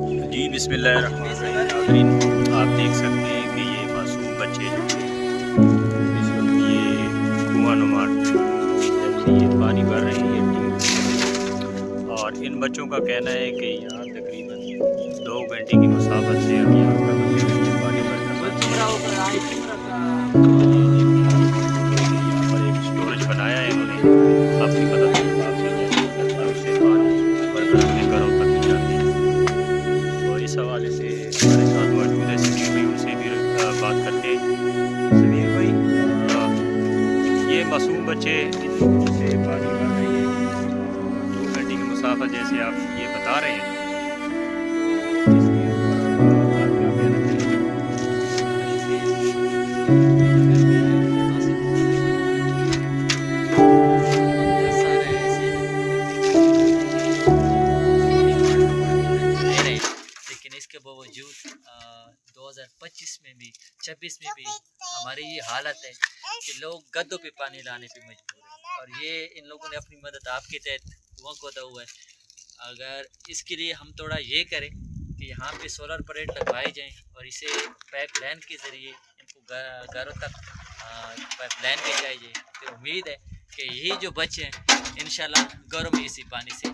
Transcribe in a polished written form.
जी बिस्मिल्लाहिर्रहमानिर्रहीम। आप देख सकते हैं कि ये मासूम बच्चे जो हैं इस वक्त ये कुआं नुमा जब से ये पानी भर रहे हैं ये ट्यूब, और इन बच्चों का कहना है कि यहाँ तकरीबन 2 घंटे की मुसाफत से हम यहाँ पर बच्चे पानी भरकर लाते हैं। और ये देखिए आप यहाँ पर एक स्टोरेज बनाया है इन्होंने अपनी मदद के हिसाब से, जैसे घर से पानी भरकर अपने घरों तक ले जाते हैं। तो इस हवाले से हमारे साथ मौजूद है समीर भाई, उनसे भी बात करते हैं। समीर भाई, ये मासूम बच्चे से पानी भर रहे हैं, 2 घंटे की मुसाफत जैसे आप ये बता रहे हैं, तो इसके ऊपर आप क्या कहना लेकिन इसके बावजूद 2025 में भी 26 में भी हमारी ये हालत है कि लोग गद्दों पे पानी लाने पे मजबूर हैं। और ये इन लोगों ने अपनी मदद आपके तहत कुआं खोदा हुआ है। अगर इसके लिए हम थोड़ा ये करें कि यहाँ पे सोलर प्लेट लगवाए जाएं और इसे पाइप लाइन के ज़रिए इनको घरों तक पाइप लाइन भेजाई जाए, तो उम्मीद है कि यही जो बच्चे हैं इंशाल्लाह घरों में इसी पानी से